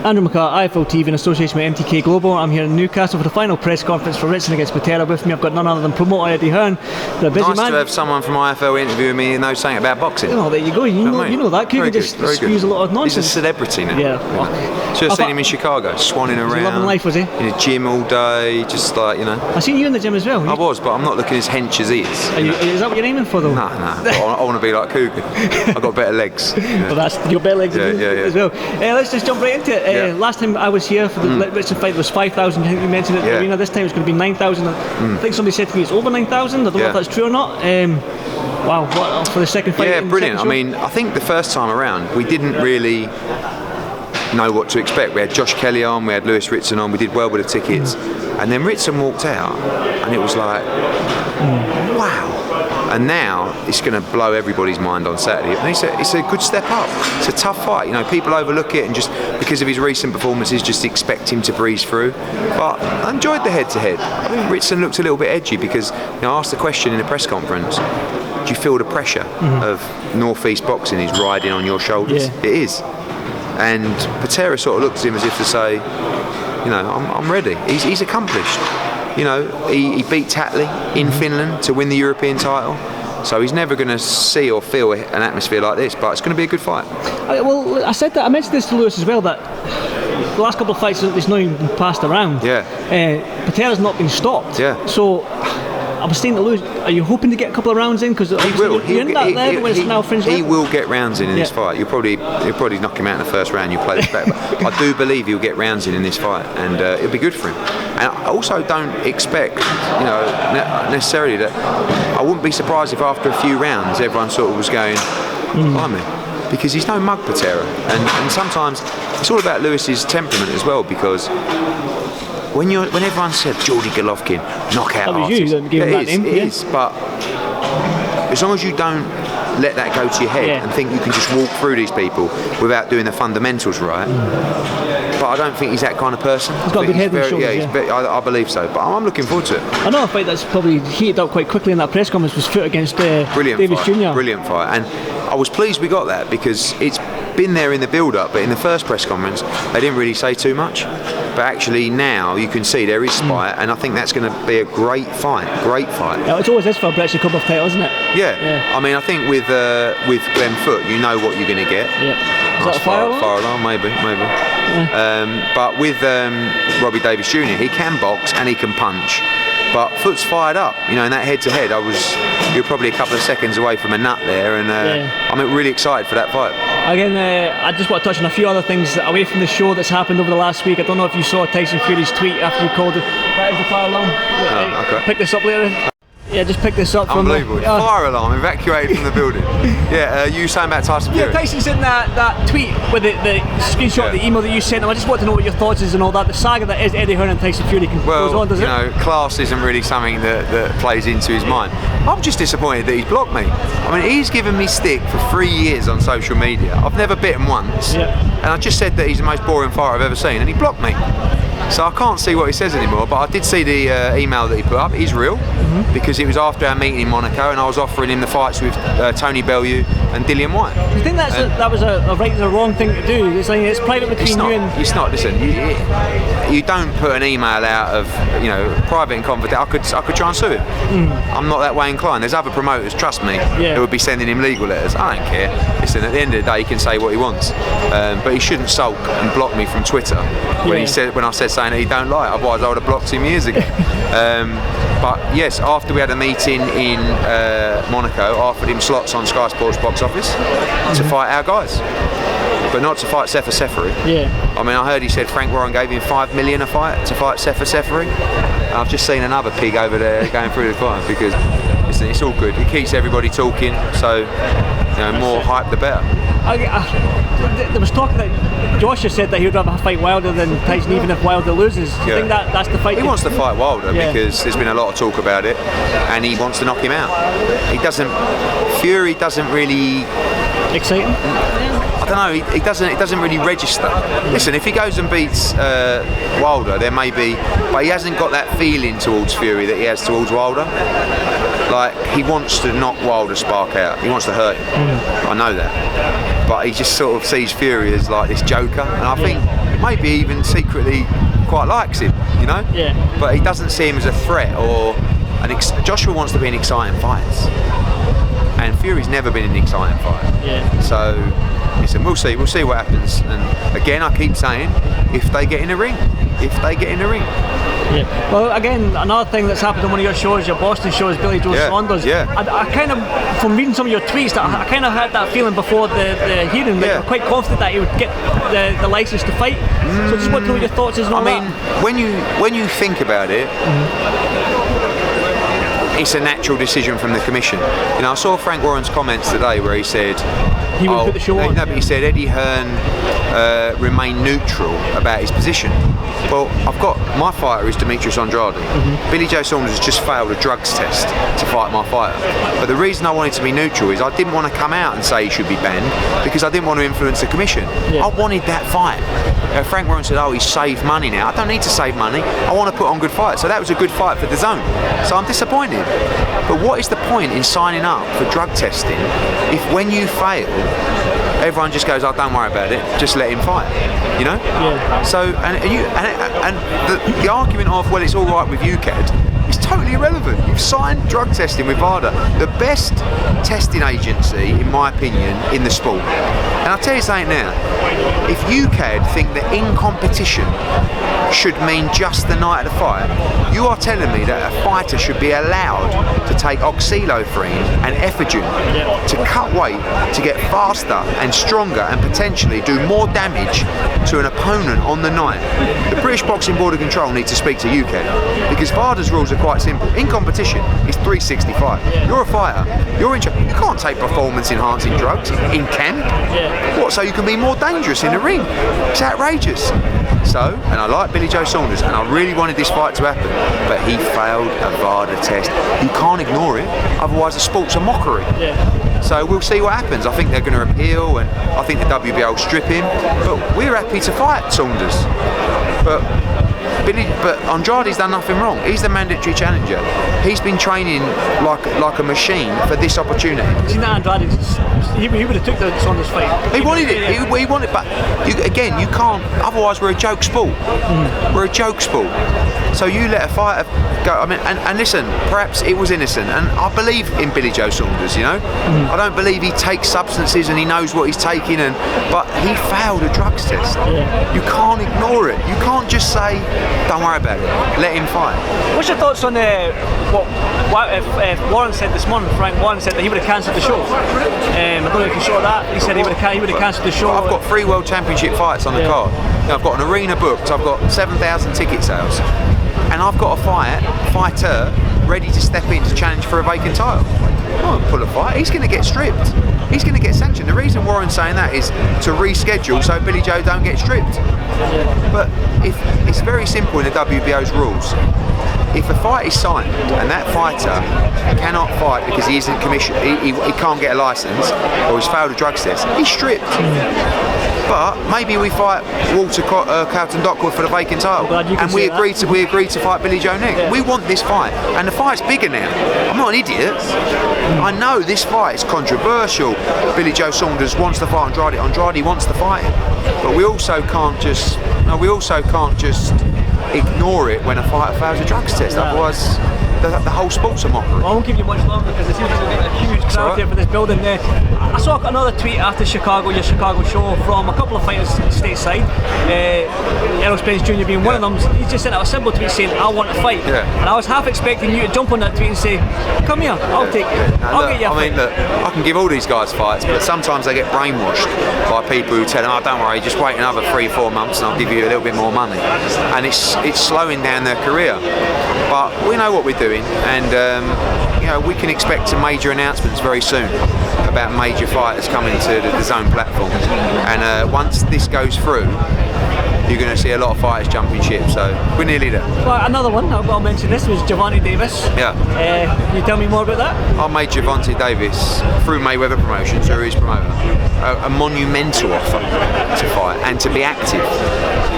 Andrew McCart, IFL TV in association with MTK Global. I'm here in Newcastle for the final press conference for Ritson against Patera. With me I've got none other than promoter Eddie Hearn. They're a busy nice man. to have someone from IFL interviewing me and know something about boxing. Oh, there you go. You know that. Couldn't just excuse a lot of nonsense. He's a celebrity now. Yeah. Should have seen him in Chicago, swanning around. Loving life, was he? In a gym all day, just like, you know. I seen you in the gym as well. I was, but I'm not looking as hench as he is. Is that what you're aiming for, though? No. I want to be like Cougar. I've got better legs. Yeah. Well, that's your better legs as well. Let's just jump right into it. Last time I was here for the Ritson fight, it was 5,000. I think you mentioned it at the arena. This time it's going to be 9,000. I think somebody said to me it's over 9,000. I don't know if that's true or not. Wow, what for the second fight? Yeah, brilliant. I mean, I think the first time around we didn't really know what to expect. We had Josh Kelly on, we had Lewis Ritson on, we did well with the tickets, and then Ritson walked out and it was like, wow. And now it's going to blow everybody's mind on Saturday. And it's a good step up. It's a tough fight. You know, people overlook it and just because of his recent performances just expect him to breeze through. But I enjoyed the head-to-head. I think Ritson looked a little bit edgy because, you know, I asked the question in the press conference, do you feel the pressure of Northeast boxing is riding on your shoulders? Yeah. It is. And Patera sort of looked at him as if to say, you know, I'm ready. He's accomplished. You know, he beat Tatley in Finland to win the European title. So he's never going to see or feel an atmosphere like this, but it's going to be a good fight. I said that. I mentioned this to Lewis as well, that the last couple of fights it's not even been passed around. Yeah. Patera's not been stopped. Yeah. So I was saying to Lewis, are you hoping to get a couple of rounds in? Because he will. You're in that level when it's now fringe level. He will get rounds in this fight. You'll probably knock him out in the first round. You play this back, but I do believe he'll get rounds in this fight, and it'll be good for him. And I also don't expect, you know, necessarily that. I wouldn't be surprised if after a few rounds everyone sort of was going, blimey, because he's no mug, Patera, and sometimes it's all about Lewis's temperament as well, because when everyone said Geordie Golovkin, knockout artist, it is, but as long as you don't let that go to your head and think you can just walk through these people without doing the fundamentals right. But I don't think he's that kind of person. He's got a big head and shoulders. I believe so. But I'm looking forward to it. Another fight that's probably heated up quite quickly in that press conference was Foot against Davis Jr. Brilliant fight. And I was pleased we got that because it's been there in the build-up, but in the first press conference they didn't really say too much. But actually now you can see there is spite, and I think that's going to be a great fight. Yeah, it's always this for a British Cup of title, isn't it? Yeah. I mean, I think with Glenn Foot, you know what you're going to get. Yeah. Is nice that a fire alarm? Maybe. Yeah. But with Robbie Davis Jr., he can box and he can punch. But Foot's fired up, you know, in that head-to-head. You're probably a couple of seconds away from a nut there, and I'm really excited for that fight. Again, I just want to touch on a few other things away from the show that's happened over the last week. I don't know if you saw Tyson Fury's tweet after you called it. That is the fire alarm. Okay. Pick this up later. Yeah, just pick this up from unbelievable. Fire alarm evacuated from the building. You were saying about Tyson Fury? Yeah, Tyson sent that tweet with the screenshot of the email that you sent him. I just want to know what your thoughts is and all that. The saga that is Eddie Hearn and Tyson Fury goes on, does it? Well, you know, class isn't really something that plays into his mind. I'm just disappointed that he's blocked me. I mean, he's given me stick for 3 years on social media. I've never bit him once. And I just said that he's the most boring fighter I've ever seen, and he blocked me. So I can't see what he says anymore, but I did see the email that he put up. It is real, because it was after our meeting in Monaco, and I was offering him the fights with Tony Bellew and Dillian Whyte. Do you think that was a right or a wrong thing to do? It's private between you and... It's not. Listen, you don't put an email out of, you know, private and confidential. I could try and sue him. I'm not that way inclined. There's other promoters, trust me, who would be sending him legal letters. I don't care. Listen, at the end of the day, he can say what he wants, but he shouldn't sulk and block me from Twitter when I said something that he don't like. Otherwise, I would have blocked him years ago. But yes, after we had a meeting in Monaco, I offered him slots on Sky Sports box office to fight our guys, but not to fight Sefer Seferi. I mean, I heard he said Frank Warren gave him $5 million a fight to fight Sefer Seferi. I've just seen another pig over there going through the fight, because it's all good. It keeps everybody talking, so you know, more hype the better. There was talk that Josh has said that he would rather fight Wilder than Tyson, even if Wilder loses. Do you think that's the fight? He wants to fight Wilder because there's been a lot of talk about it, and he wants to knock him out. Fury doesn't really... Exciting? I don't know, it doesn't really register. Listen, if he goes and beats Wilder, there may be, but he hasn't got that feeling towards Fury that he has towards Wilder. Like, he wants to knock Wilder's spark out. He wants to hurt him. I know that. But he just sort of sees Fury as like this joker, and I think maybe even secretly quite likes him, you know? Yeah. But he doesn't see him as a threat or Joshua wants to be an exciting fight. And Fury's never been an exciting fight. Yeah. So, listen, we'll see what happens. And again, I keep saying, if they get in the ring. Yeah. Well, again, another thing that's happened on one of your shows, your Boston shows, Billy Joe Saunders. Yeah. I kind of, from reading some of your tweets, I kind of had that feeling before the hearing that you were quite confident that he would get the license to fight. So just want to know what your thoughts is on that. I mean, when you think about it, it's a natural decision from the commission. You know, I saw Frank Warren's comments today where he said he would put the show on. No, but he said Eddie Hearn remained neutral about his position. Well, my fighter is Demetrius Andrade. Billy Joe Saunders has just failed a drugs test to fight my fighter. But the reason I wanted to be neutral is I didn't want to come out and say he should be banned because I didn't want to influence the commission. I wanted that fight. Frank Warren said, he's saved money now. I don't need to save money. I want to put on good fights. So that was a good fight for DAZN. So I'm disappointed. But what is the point in signing up for drug testing if when you fail, everyone just goes, don't worry about it, just let him fight, you know? Yeah. So, the argument of, well, it's all right with UKAD is totally irrelevant. You've signed drug testing with VADA, the best testing agency, in my opinion, in the sport. And I'll tell you something now, if UKAD think that in competition should mean just the night of the fight, you are telling me that a fighter should be allowed to take oxylofrene and Ephedrine to cut weight, to get faster and stronger and potentially do more damage to an opponent on the night. The British Boxing Board of Control need to speak to UKAD because VADA's rules are quite simple. In competition, it's 365. You're a fighter, you can't take performance enhancing drugs in camp. What, so you can be more dangerous in the ring? It's outrageous. So, and I like Billy Joe Saunders, and I really wanted this fight to happen, but he failed a VADA test. You can't ignore it, otherwise the sport's a mockery. So we'll see what happens. I think they're going to appeal, and I think the WBO will strip him, but we're happy to fight Saunders. But Andrade's done nothing wrong. He's the mandatory challenger. He's been training like a machine for this opportunity. See, now Andrade, he would have took the Saunders fight. He wanted it. He wanted it, but you can't. Otherwise, we're a joke sport. We're a joke sport. So you let a fighter go. I mean, and listen, perhaps it was innocent, and I believe in Billy Joe Saunders. You know, I don't believe he takes substances and he knows what he's taking, but he failed a drugs test. You can't ignore it. You can't just say, don't worry about it, let him fight. What's your thoughts on what Warren said this morning? Frank Warren said that he would have cancelled the show. I don't know if you saw that. He said he would have cancelled the show. I've got 3 World Championship fights on the card. You know, I've got an arena booked. I've got 7,000 ticket sales, and I've got a fighter ready to step in to challenge for a vacant title. I won't pull a fight. He's going to get stripped. He's going to get sanctioned. The reason Warren's saying that is to reschedule so Billy Joe don't get stripped. But if it's very simple in the WBO's rules. If a fight is signed and that fighter cannot fight because he isn't commissioned, he can't get a license or he's failed a drugs test, he's stripped. But maybe we fight Walter Carlton Duckworth for the vacant title, and we agreed to fight Billy Joe next. We want this fight, and the fight's bigger now. I'm not an idiot. I know this fight is controversial. Billy Joe Saunders wants to fight Andrade. Andrade wants to fight him, but we also can't just ignore it when a fighter fails a drugs test. Otherwise, the whole sport's a mockery. Well, I won't give you much longer because it seems to be a huge crowd here for this building there. I saw another tweet after your Chicago show from a couple of fighters stateside. Errol Spence Jr. being one of them. He just sent out a simple tweet saying, I want to fight. And I was half expecting you to jump on that tweet and say, come here, I'll take it. I'll get you a fight. Look, I can give all these guys fights, but sometimes they get brainwashed by people who tell them, don't worry, just wait another 3-4 months and I'll give you a little bit more money. And it's slowing down their career. But we know what we're doing, and we can expect some major announcements very soon about major fighters coming to the DAZN platform. And once this goes through, you're going to see a lot of fighters jumping ship, so we're nearly there. Well, another one I'll mention this was Gervonta Davis. Can you tell me more about that? I made Gervonta Davis through Mayweather Promotions, through his promoter, a monumental offer to fight and to be active.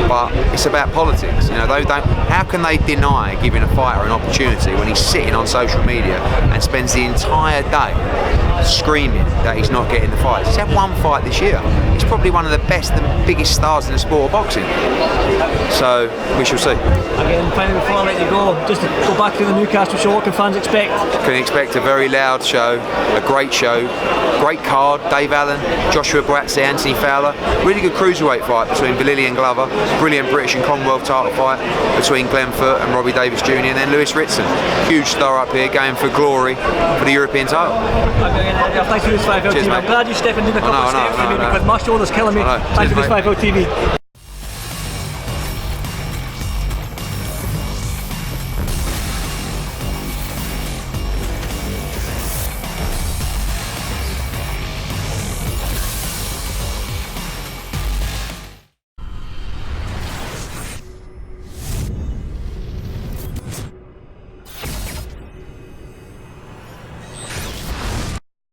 But it's about politics. How can they deny giving a fighter an opportunity when he's sitting on social media and spends the entire day screaming that he's not getting the fights? He's had one fight this year. He's probably one of the best and biggest stars in the sport of boxing. So we shall see. Again, finally, before I let you go, just to go back to the Newcastle show, what can fans expect? Can expect a very loud show, a great show, great card. Dave Allen, Joshua Buatsi, Anthony Fowler. Really good cruiserweight fight between Bilili and Glover. Brilliant British and Commonwealth title fight between Glenn Foot and Robbie Davis Jr. and then Lewis Ritson. Huge star up here going for glory for the European title. Thanks for this 5 TV. I'm glad you stepped into the couple of steps because my shoulder's killing me. Thanks for this 5 TV.